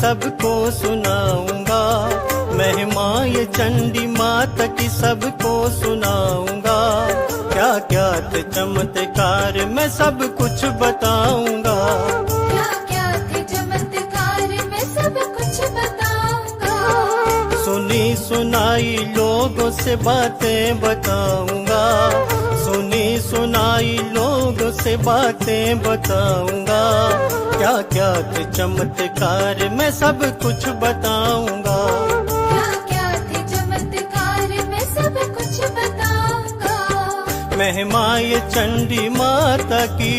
सबको सुनाऊंगा, महिमा ये चंडी माता की सबको सुनाऊंगा। क्या क्या थे चमत्कार मैं सब कुछ बताऊंगा, क्या क्या थे चमत्कार मैं सब कुछ बताऊंगा। सुनी सुनाई लोगों से बातें बताऊंगा, सुनी सुनाई लोगों से बातें बताऊंगा। क्या क्या थे चमत्कार मैं सब कुछ बताऊंगा, क्या क्या थे चमत्कार मैं सब कुछ बताऊंगा। महिमा ये चंडी माता की।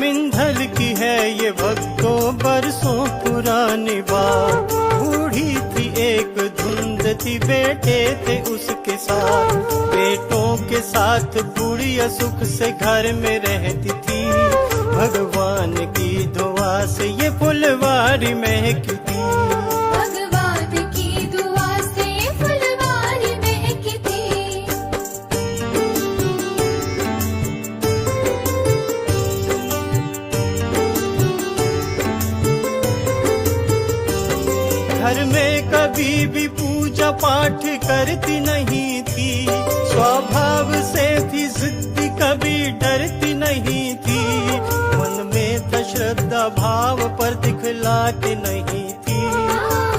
मिंधल की है ये भक्तों बरसों पुरानी बात, बूढ़ी थी एक धुंध थी बेटे थे उसके साथ, बेटों के साथ बुढ़िया सुख से घर में रहती थी। भगवान की दुआ से ये फुलवारी महकी थी, भगवान की दुआ से फुलवारी महकी थी। घर में कभी भी पूजा पाठ करती नहीं थी, स्वभाव से थी जिद्दी कभी डरती नहीं थी। मन में था श्रद्धा भाव पर दिखलाती नहीं थी,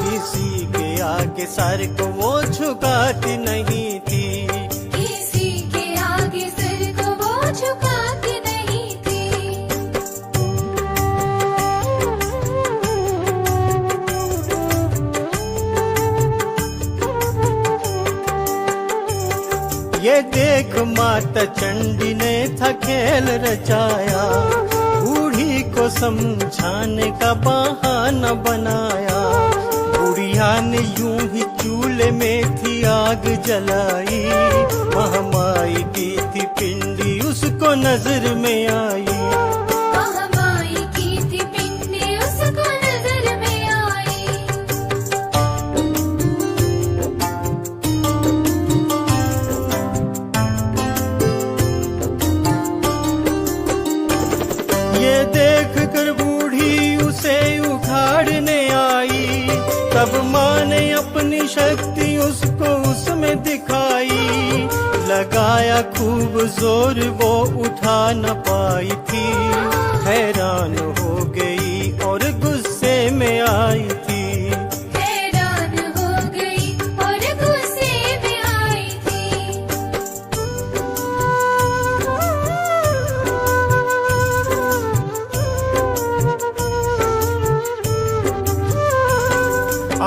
किसी के आगे सर को वो झुकाती नहीं थी। किसी के आगे सिर को वो झुकाती नहीं थी। ये देख माता चंडी ने था खेल रचाया, बूढ़ी को समझाने का बहाना बनाया। बुढ़िया ने यूं ही चूल्हे में थी आग जलाई, महामाई की थी पिंडी उसको नजर में आई। महामाई की थी पिंडी उसको नजर में आई। ये देख कर बूढ़ी उसे उखाड़ने आई, तब माँ ने अपनी शक्ति उसको उसमें दिखाई। लगाया खूब जोर वो उठा न पाई थी, हैरान हो गई और गुस्से में आई थी। हैरान हो गई और गुस्से में आई थी।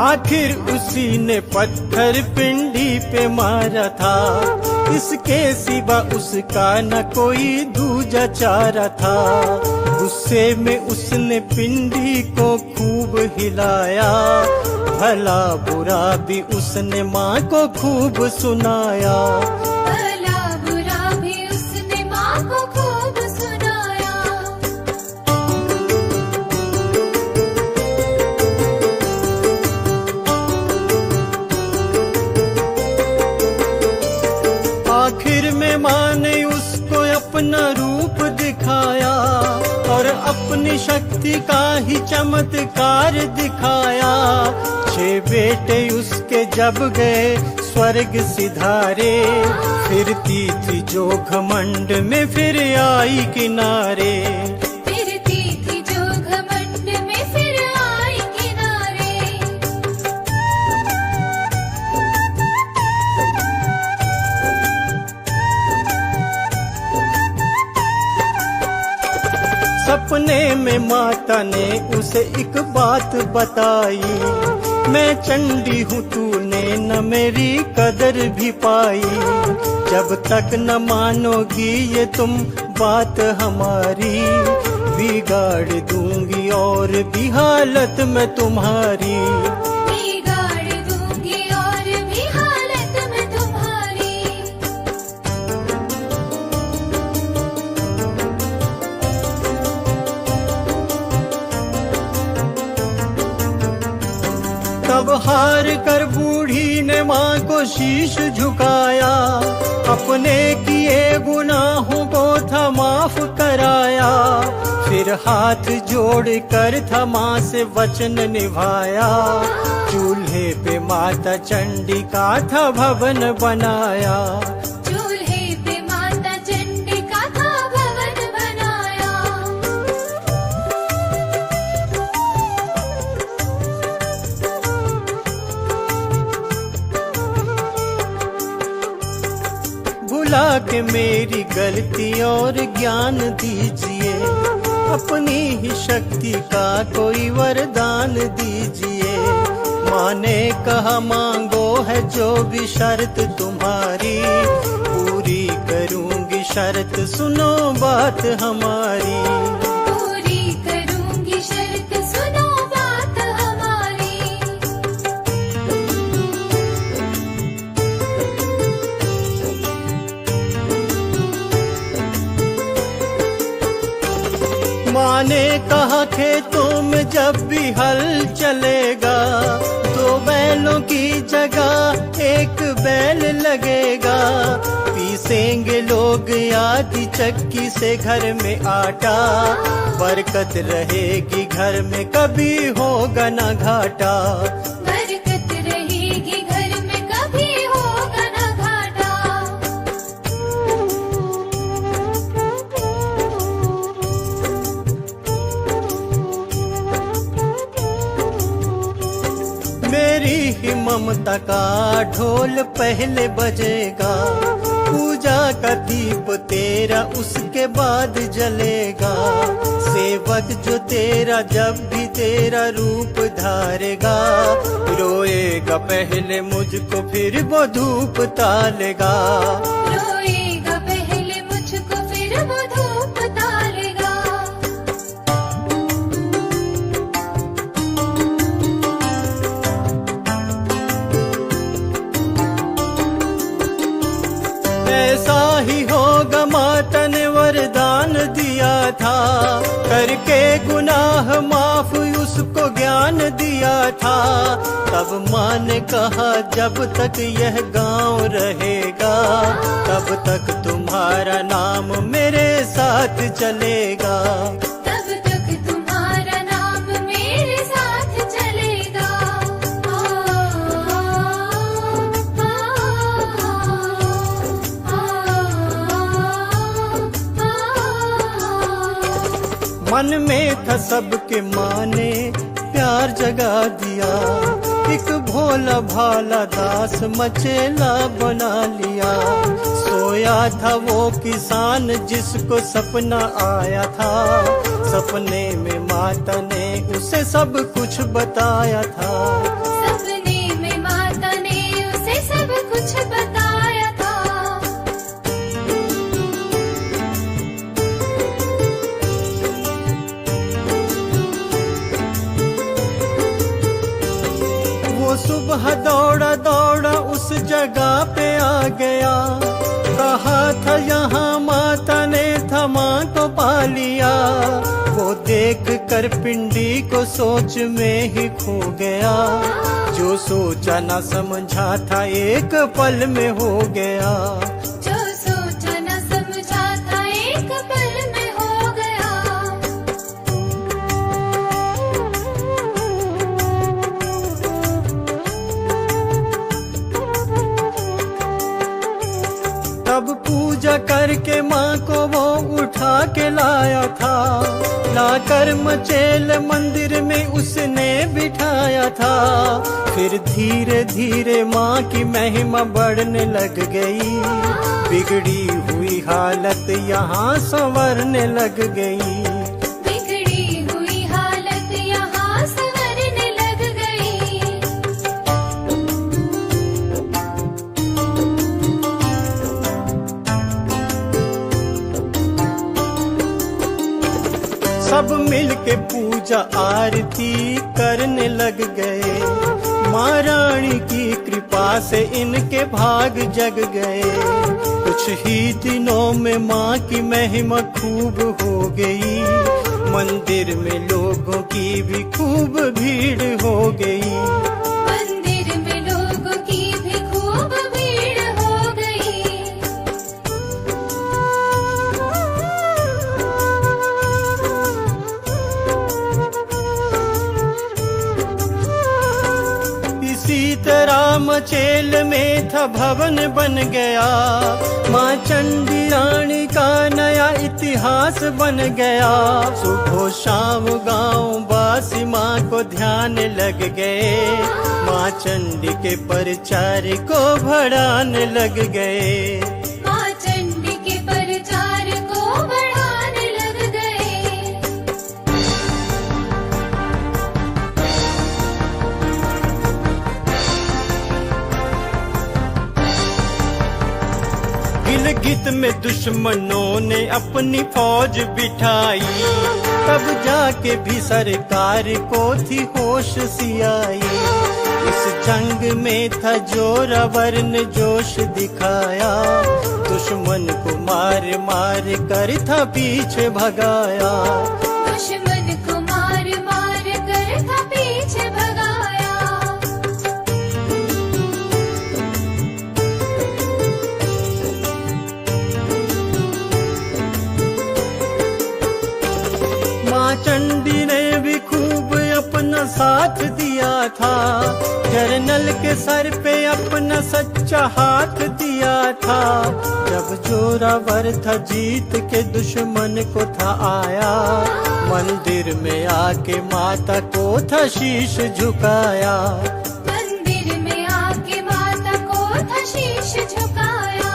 आखिर उसी ने पत्थर पिंडी पे मारा था, इसके सिवा उसका न कोई दूजा चारा था। गुस्से में उसने पिंडी को खूब हिलाया, भला बुरा भी उसने माँ को खूब सुनाया। भला बुरा भी उसने माँ को खूब सुनाया। आखिर में माँ ने उसको अपना रूप दिखाया और अपनी शक्ति का ही चमत्कार दिखाया। 6 बेटे उसके जब गए स्वर्ग सिधारे, फिरती थी जो घमंड में फिर आई किनारे। फिरती थी जो घमंड में फिर आई किनारे। सपने में माता ने उसे एक बात बताई, मैं चंडी हूँ तूने न मेरी कदर भी पाई। जब तक न मानोगी ये तुम बात हमारी, बिगाड़ दूंगी और भी हालत मैं तुम्हारी। बिगाड़ दूंगी और भी हालत में तुम्हारी। तब हार कर बूढ़ी ने माँ को शीश झुकाया, अपने किए गुनाहों को था माफ कराया। फिर हाथ जोड़ कर था माँ से वचन निभाया, चूल्हे पे माता चंडी का था भवन बनाया। चूल्हे पे माता चंडी का था भवन बनाया। भुला के मेरी गलती और ज्ञान दीजिए, अपनी ही शक्ति का कोई वरदान दीजिए। माँ ने कहा मांगो है जो भी शर्त तुम्हारी, पूरी करूंगी शर्त सुनो बात हमारी। पूरी करूंगी शर्त सुनो बात हमारी। माँ ने कहा खेतों में जब भी हल चलेगा, दो बैलों की जगह एक बैल लगेगा। पीसेंगे लोग आधी चक्की से घर में आटा, बरकत रहेगी घर में कभी होगा ना घाटा। बरकत रहेगी घर में कभी होगा ना घाटा। मेरी ही ममता का ढोल पहले बजेगा, पूजा का दीप तेरा उसके बाद जलेगा। सेवक जो तेरा जब भी तेरा रूप धारेगा, रोएगा पहले मुझको फिर वो धूप तालेगा। रोएगा पहले मुझको फिर वो धूप तालेगा। ऐसा ही होगा माता ने वरदान दिया था, करके गुनाह माफ उसको ज्ञान दिया था। तब माँ ने कहा जब तक यह गांव रहेगा, तब तक तुम्हारा नाम मेरे साथ चलेगा। तब तक तुम्हारा नाम मेरे साथ चलेगा। मन में था सबके माँ ने प्यार जगा दिया, एक भोला भाला दास मचेला बना लिया। सोया था वो किसान जिसको सपना आया था, सपने में माता ने उसे सब कुछ बताया था। सपने में माता ने उसे सब कुछ बताया था। वो सुबह दौड़ा दौड़ा उस जगह पे आ गया, कहा था यहाँ माता ने था माँ को पा लिया। वो देख कर पिंडी को सोच में ही खो गया, जो सोचा न समझा था एक पल में हो गया। जो सोचा न समझा था एक पल में हो गया। तब पूजा करके माँ को वो उठा के लाया था, लाकर मचेल मंदिर में उसने बिठाया था। फिर धीरे धीरे माँ की महिमा बढ़ने लग गई, बिगड़ी हुई हालत यहाँ संवरने लग गई। बिगड़ी हुई हालत यहाँ संवरने लग गई। सब मिल के पूजा आरती करने लग गए, माँ रानी की कृपा से इनके भाग जग गए। कुछ ही दिनों में माँ की महिमा खूब हो गई, मंदिर में लोगों की भी खूब भीड़ हो गई। मंदिर में लोगों की भी खूब चेल में था भवन बन गया, माँ चंडी रानी का नया इतिहास बन गया। सुबह शाम गांव वासी माँ को ध्यान लग गए, माँ चंडी के प्रचार को बढ़ाने लग गए। माँ चंडी के प्रचार को बढ़ाने लग गए। गिलगित में दुश्मनों ने अपनी फौज बिठाई, तब जाके भी सरकार को थी होश सी आई। इस जंग में था जोरावर ने जोश दिखाया, दुश्मन को मार मार कर था पीछे भगाया। दुश्मन को मार मार कर था पीछे भगाया। माँ चंडी ने भी खूब अपना साथ दिया था, जरनल के सर पे अपना सच्चा हाथ दिया था। जब जोरावर था जीत के दुश्मन को था आया, मंदिर में आके माता को था शीश झुकाया। मंदिर में आके माता को था शीश झुकाया।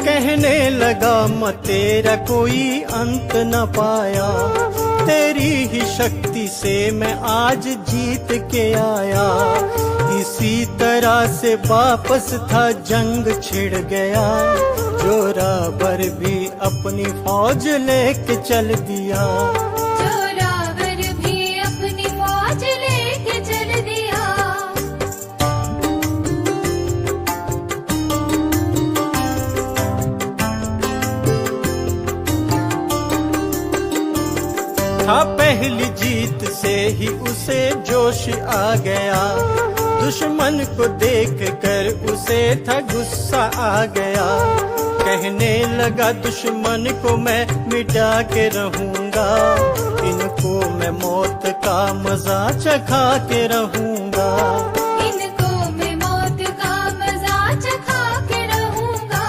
कहने लगा मैं तेरा कोई अंत न पाया, तेरी ही शक्ति से मैं आज जीत के आया। इसी तरह से वापस था जंग छिड़ गया, जोरावर भी अपनी फौज लेके चल दिया। जोरावर भी अपनी फौज लेके चल दिया। था पहली जीत से ही उसे जोश आ गया, दुश्मन को देख कर उसे था गुस्सा आ गया। कहने लगा दुश्मन को मैं मिटा के रहूंगा, इनको मैं मौत का मजा चखा के रहूंगा। इनको मैं मौत का मजा चखा के रहूंगा।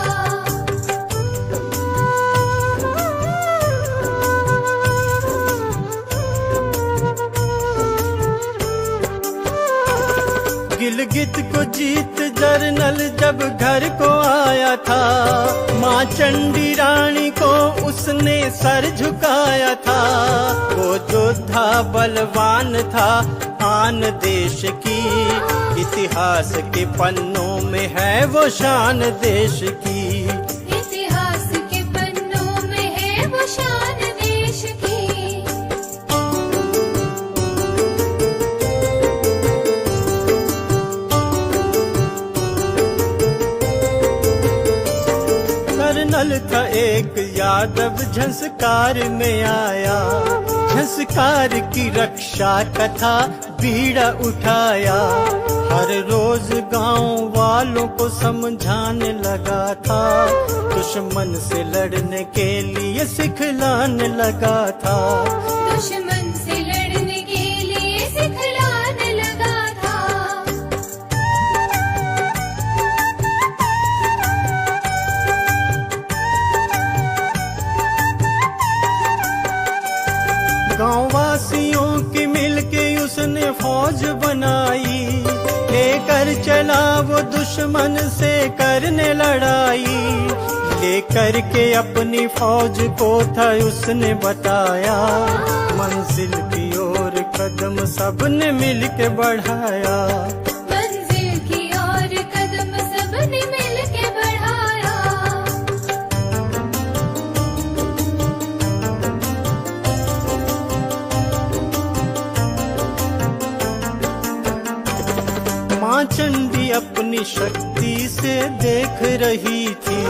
गिलगित को जीत जरनल जब घर को आया था, माँ चंडी रानी को उसने सर झुकाया था। वो योद्धा बलवान था आन देश की, इतिहास के पन्नों में है वो शान देश की। इतिहास के पन्नों में है वो शान देश की। कर्नल था एक यादव झंस्कार में आया, झंस्कार की रक्षा कथा बीड़ा उठाया। हर रोज गांव वालों को समझाने लगा था, दुश्मन से लड़ने के लिए सिखलाने लगा था। दुश्मन से लड़ने के लिए सिखलाने लगा था। गाँव वासियों की मिलके उसने फौज बनाई, लेकर चला वो दुश्मन से करने लड़ाई। लेकर के अपनी फौज को था उसने बताया, मंजिल की ओर कदम सबने मिलके बढ़ाया। मंजिल की ओर कदम सबने मिलके बढ़ाया। माँ चंडी अपनी शक्ति से देख रही थी,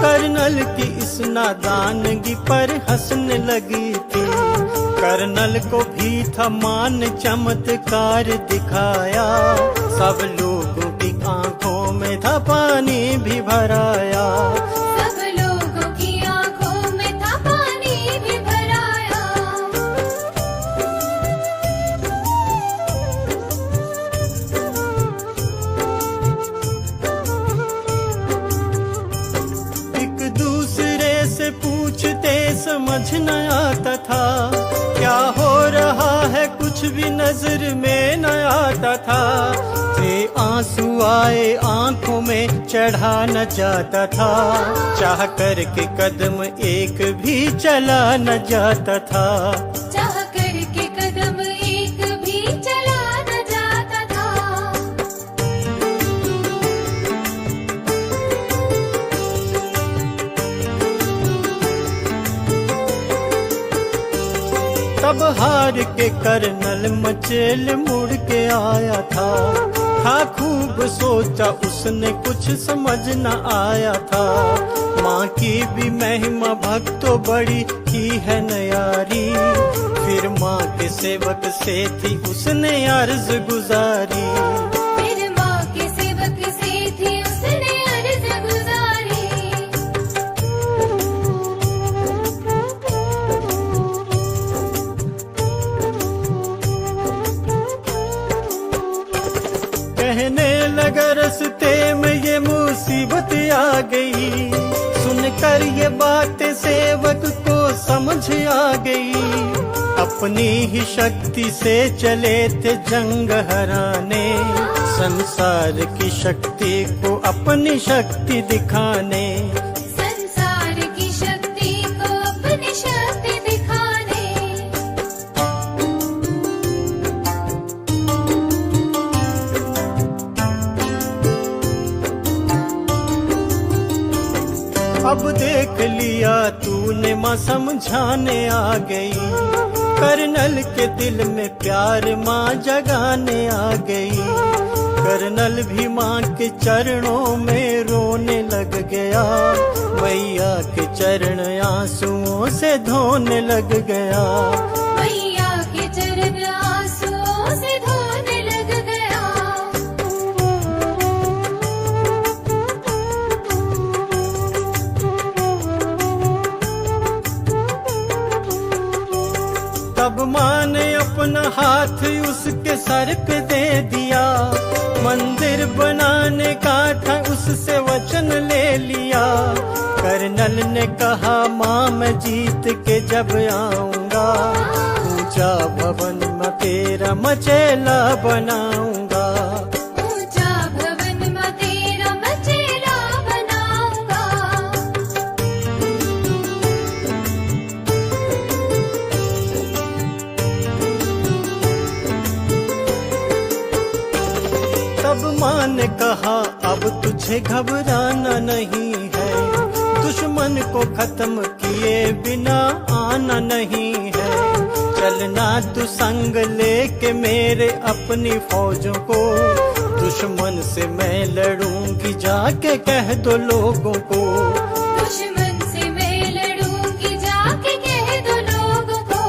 कर्नल की इस नादानगी पर हंसने लगी थी। कर्नल को भी था मान चमत्कार दिखाया, सब लोगों की आंखों में था पानी भी भराया। सब लोगों की आंखों जाता था, क्या हो रहा है कुछ भी नजर में न आता था। थे आंसू आए आंखों में चढ़ा न जाता था, चाह करके कदम एक भी चला न जाता था। चाह करके कदम एक भी चला न जाता था। तब हार के कर्नल मचेल मुड़ के आया था खूब सोचा उसने कुछ समझ न आया था। माँ की भी महिमा भक्तों बड़ी की है नयारी, फिर माँ के सेवक से थी उसने अर्ज गुजारी। फिर माँ के सेवक से थी उसने अर्ज गुजारी। कहने लगा रस्ते में ये मुसीबत आ गई, सुनकर ये बातें सेवक को समझ आ गई। अपनी ही शक्ति से चले थे जंग हराने, संसार की शक्ति को अपनी शक्ति दिखाने। संसार की शक्ति को अपनी शक्ति दिखाने। अब देख लिया तूने माँ समझाने आ गई, कर्नल के दिल में प्यार माँ जगाने आ गई। कर्नल भी माँ के चरणों में रोने लग गया, मैया के चरण आंसुओं से धोने लग गया। मैया के चरण आंसुओं से धोने लग गया। तब माँ ने अपना हाथ उसके सर पे दे दिया, मंदिर बनाने का था उससे वचन ले लिया। कर्नल ने कहा माँ मैं जीत के जब आऊंगा, ऊंचा भवन मैं तेरा मचेला बनाऊंगा। ऊंचा भवन मैं तेरा मचेला बनाऊंगा। तब माँ ने कहा अब तुझे घबराना नहीं है, दुश्मन को खत्म किए बिना आना नहीं है। चलना तू संग लेके मेरे अपनी फौजों को, दुश्मन से मैं लड़ूंगी जाके कह दो लोगों को। दुश्मन से मैं लड़ूंगी जाके कह दो लोगों को।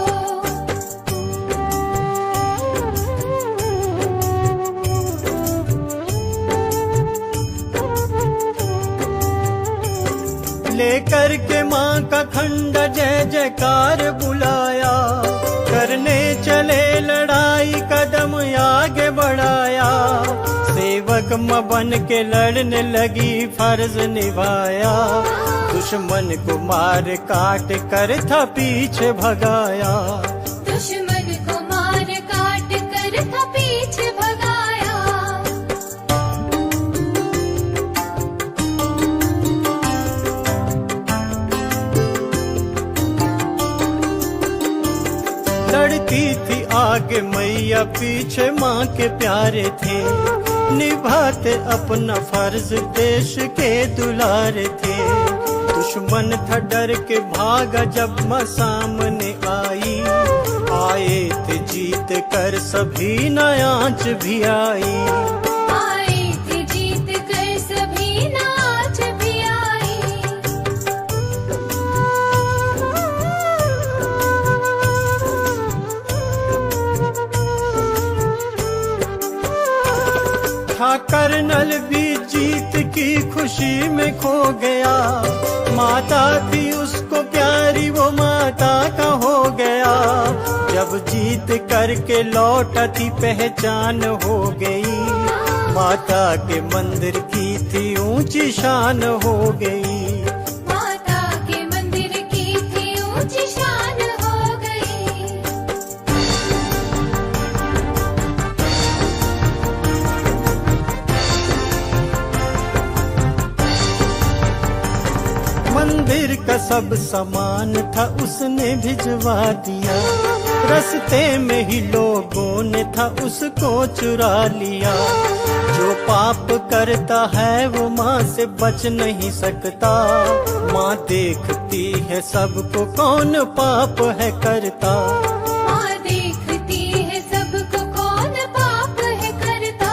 लेकर के माँ का खंडा जय जयकार बुलाया, करने चले लड़ाई कदम आगे बढ़ाया। सेवक माँ बन के लड़ने लगी फर्ज निभाया, दुश्मन को मार काट कर था पीछे भगाया। दुश्मन को मार काट कर था पीछे भगाया। लड़ती थी आगे मैया पीछे माँ के प्यारे थे, निभाते अपना फर्ज देश के दुलारे थे। दुश्मन था डर के भागा जब माँ सामने आई, आए थे जीत कर सभी न आँच भी आई। आए थे जीत कर सभी नाच भी आई। था कर्नल भी जीत की खुशी में खो गया, माता थी उसको प्यारी वो माता का हो गया। जब जीत करके लौटा थी पहचान हो गई, माता के मंदिर की थी ऊंची शान हो गई। माता के मंदिर की थी ऊंची शान हो का सब सामान था उसने भिजवा दिया। रास्ते में ही लोगों ने था उसको चुरा लिया। जो पाप करता है वो माँ से बच नहीं सकता। माँ देखती है सबको, कौन पाप है करता। माँ देखती है सबको, कौन पाप है करता।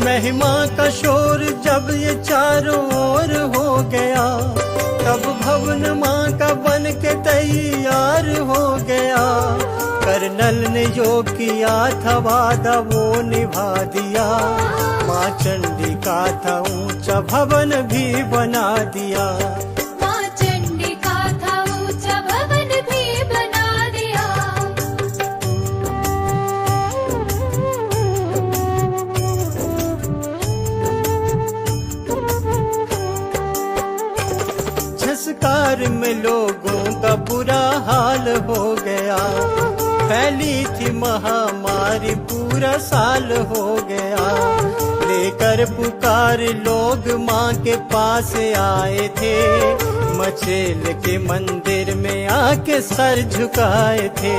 महिमा का शोर जब ये चारों ओर हो गया, तब भवन माँ का बन के तैयार हो गया। कर्नल ने जो किया था वादा वो निभा दिया। माँ चंडी का था ऊंचा भवन भी बना दिया। माँ चंडी का था ऊंचा भवन भी बना दिया। झंकार में लोगों का बुरा हाल हो गया। फैली थी महामारी, पूरा साल हो गया। लेकर पुकार लोग माँ के पास आए थे। मचेल के मंदिर में आके सर झुकाए थे।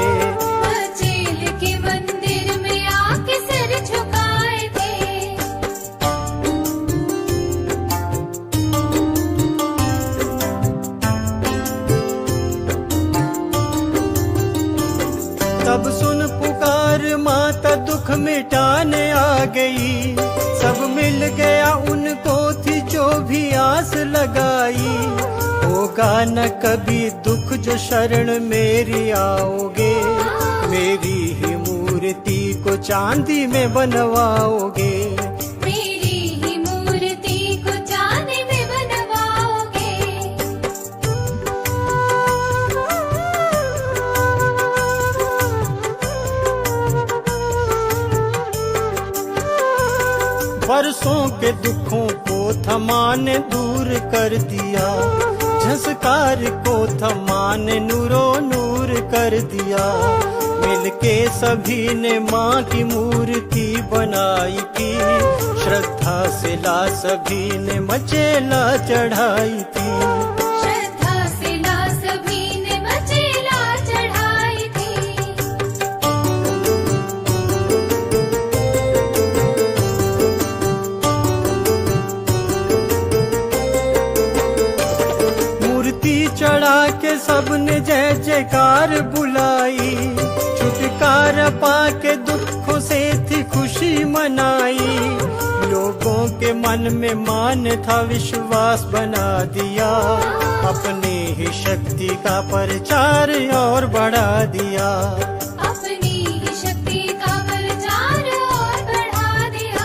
मचेल के मंदिर में आके सर झुकाए थे। तब सुन पुकार माता दुख मिटाने आ गई। सब मिल गया उनको थी जो भी आस लगाई। होगा न कभी दुख जो शरण मेरी आओगे। मेरी ही मूर्ति को चांदी में बनवाओगे। मेरी ही मूर्ति को चांदी में बनवाओगे। बरसों के दुखों को थमाने दूर कर दिया। झंकार को थमाने नूरो नूर कर दिया। मिलके सभी ने माँ की मूर्ति बनाई थी। श्रद्धा से ला सभी ने मचेला चढ़ाई थी। श्रद्धा से ला सभी ने मचेला चढ़ाई थी। चढ़ा के सबने जय जयकार बुलाई। छुटकारा पाके दुखों से थी खुशी मनाई। लोगों के मन में मान था विश्वास बना दिया। अपनी ही शक्ति का प्रचार और बढ़ा दिया। अपनी ही शक्ति का प्रचार और बढ़ा दिया।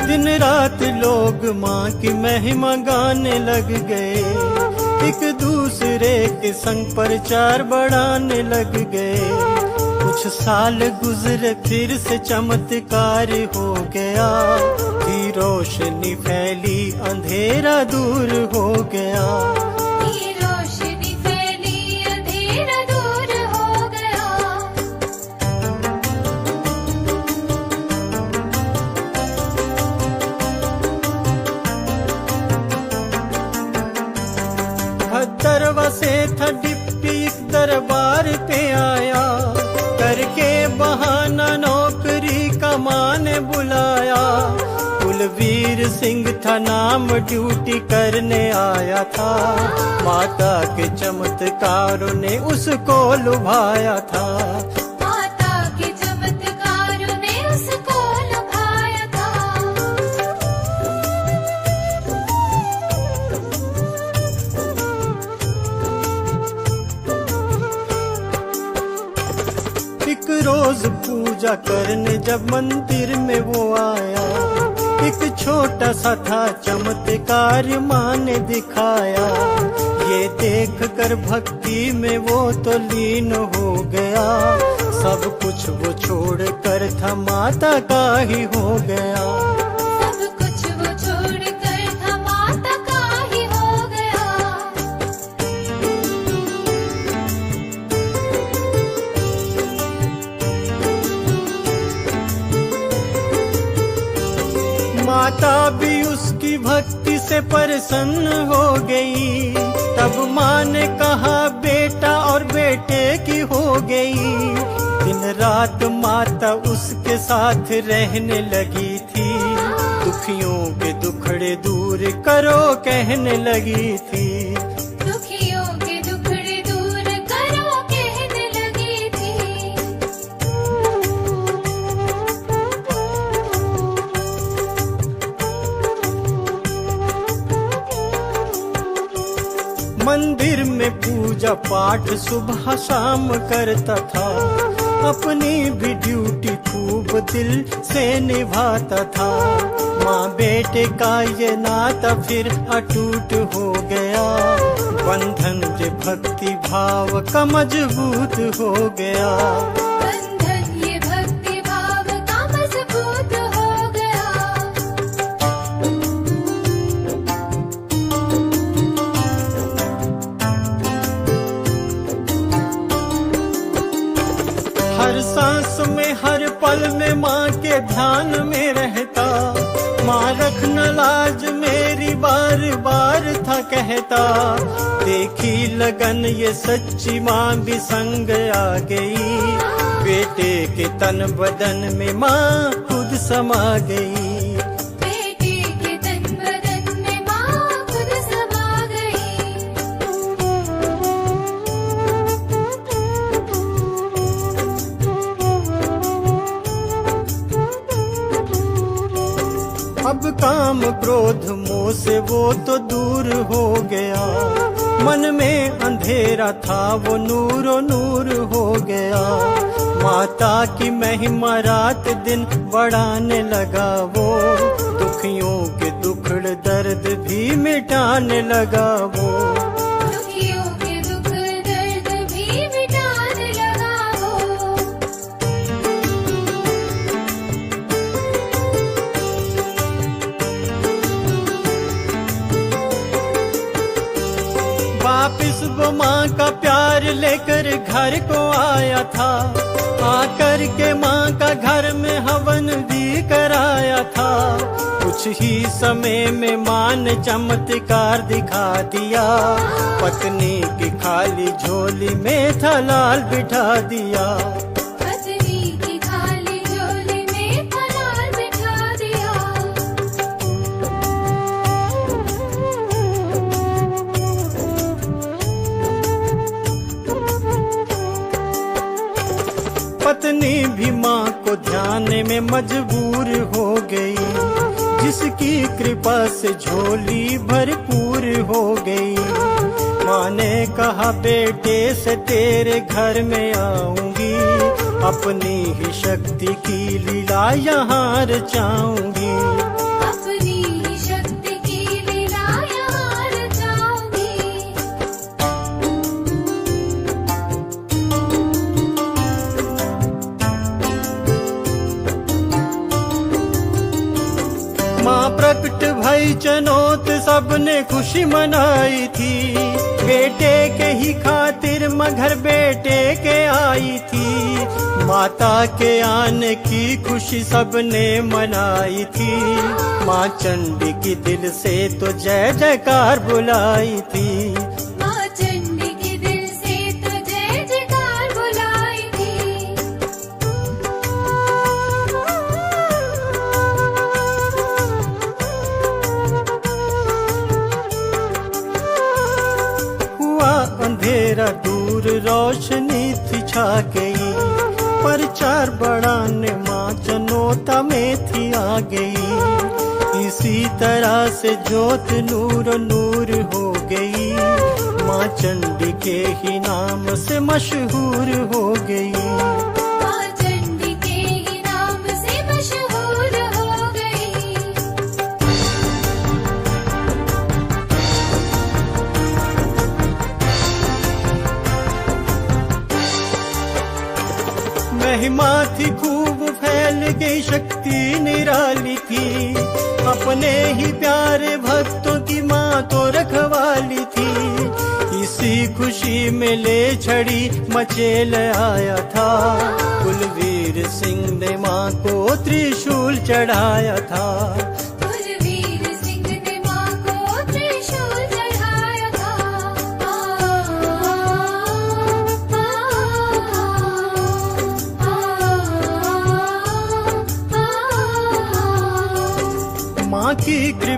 दिन रात लोग माँ की महिमा गाने लग गए। एक दूसरे के संग प्रचार बढ़ाने लग गए। कुछ साल गुजरे फिर से चमत्कार हो गया। की रोशनी फैली अंधेरा दूर हो गया। ये रोशनी फैली अंधेरा दूर हो गया। भद्रवा से था डिप्टी एक दरबार पे आया। करके बहाना नौकरी का माँ ने बुलाया। कुलवीर सिंह था नाम, ड्यूटी करने आया था। माता के चमत्कारों ने उसको लुभाया था। माता के चमत्कारों ने उसको लुभाया था। एक रोज पूजा करने जब मंदिर में वो आया। एक छोटा सा था चमत्कार माँ ने दिखाया। ये देख कर भक्ति में वो तो लीन हो गया। सब कुछ वो छोड़ कर था माता का ही हो गया। सब कुछ माता भी उसकी भक्ति से प्रसन्न हो गई। तब माँ ने कहा बेटा और बेटे की हो गई। दिन रात माता उसके साथ रहने लगी थी। दुखियों के दुखड़े दूर करो कहने लगी थी। दुखियों के दुखड़े दूर करो कहने लगी थी। मंदिर में पूजा पाठ सुबह शाम करता था। अपनी भी ड्यूटी खूब दिल से निभाता था। माँ बेटे का ये नाता फिर अटूट हो गया। बंधन जे भक्ति भाव का मजबूत हो गया। बंधन ये भक्ति भाव का मजबूत हो गया। हर सांस में हर पल में माँ के ध्यान में रहता। माँ रखना लाज मेरी बार बार था कहता। देखी लगन ये सच्ची माँ भी संग आ गई। बेटे के तन बदन में माँ खुद समा गई। बेटे के तन बदन में माँ खुद समा गई। अब काम क्रोध मोह से वो तो दूर हो गया। मन में अंधेरा था वो नूरो नूर हो गया। माता की महिमा रात दिन बढ़ाने लगा वो। दुखियों के दुखड़ दर्द भी मिटाने लगा वो। दुखियों के दुख दर्द भी मिटाने लगा वो। वापिस वो माँ का प्यार लेकर घर को आया था। आकर के माँ का घर में हवन भी कराया था। कुछ ही समय में माँ ने चमत्कार दिखा दिया। पत्नी की खाली झोली में था लाल बिठा दिया। पत्नी की खाली झोली में फलाल बिठा दिया। पत्नी भी माँ को ध्यान में मजबूर हो गई। जिसकी कृपा से झोली भरपूर हो गई। माँ ने कहा बेटे से तेरे घर में आऊंगी। अपनी ही शक्ति की लीला यहाँ रचाऊंगी। अपनी ही शक्ति की लीला यहाँ रचाऊंगी। माँ प्रकट भई चनोत सबने खुशी मनाई थी। बेटे के ही खातिर मगर बेटे के आई थी। माता के आने की खुशी सबने मनाई थी। माँ चंडी की दिल से तो जय जयकार बुलाई थी। माँ चंडी के दिल से तो जय जयकार बुलाई थी। हुआ अंधेरा दूर रोशनी थी छा गई। प्रचार बढ़ाने माँ चनोता में थी आ गई। इसी तरह से ज्योत नूर नूर हो गई। माँ चंडी के ही नाम से मशहूर हो गई। माँ चंडी के ही नाम से मशहूर हो गई। महिमा थी खूब फैल गई, शक्ति निराली थी। अपने ही प्यारे भक्तों की माँ तो रखवाली थी। इसी खुशी में ले छड़ी मचेल आया था। कुलवीर सिंह ने माँ को त्रिशूल चढ़ाया था। कुलवीर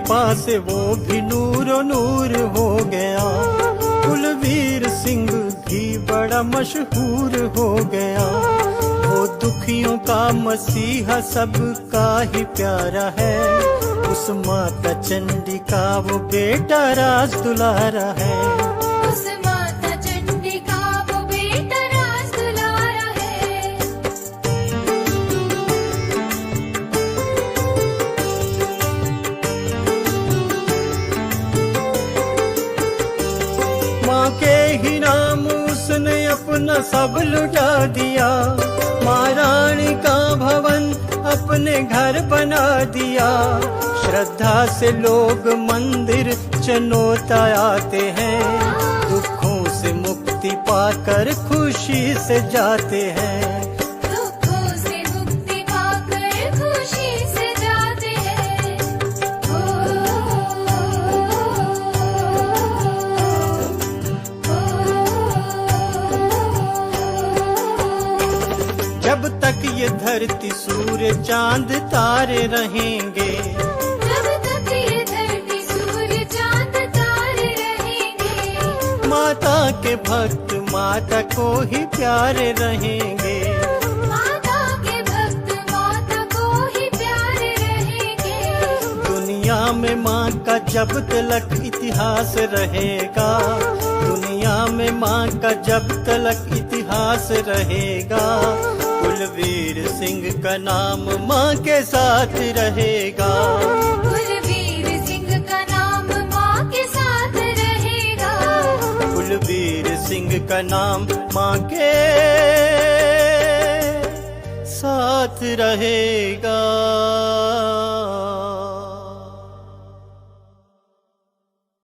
कृपा से वो भी नूरो नूर हो गया। कुलवीर सिंह भी बड़ा मशहूर हो गया। वो दुखियों का मसीहा सबका ही प्यारा है। उस माता चंडी का वो बेटा राज दुलारा है। उस माता चंडी का वो बेटा राज दुलारा है। माँ के ही नाम उसने अपना सब लुटा दिया। माँ रानी का भवन अपने घर बना दिया। श्रद्धा से लोग मंदिर चनोता आते हैं। दुखों से मुक्ति पाकर खुशी से जाते हैं। दुखों से मुक्ति पाकर खुशी से जाते हैं। जब तक ये धरती सूर्य चांद तारे रहेंगे, जब तक ये धरती सूर्य चांद तारे रहेंगे, माता के भक्त माता को ही प्यारे रहेंगे। माता के भक्त माता को ही प्यारे रहेंगे। दुनिया में माँ का जब तलक इतिहास रहेगा। दुनिया में माँ का जब तलक इतिहास रहेगा। कुलवीर सिंह का नाम माँ के साथ रहेगा। कुलवीर सिंह का नाम माँ के साथ रहेगा। कुलवीर सिंह का नाम माँ के साथ रहेगा।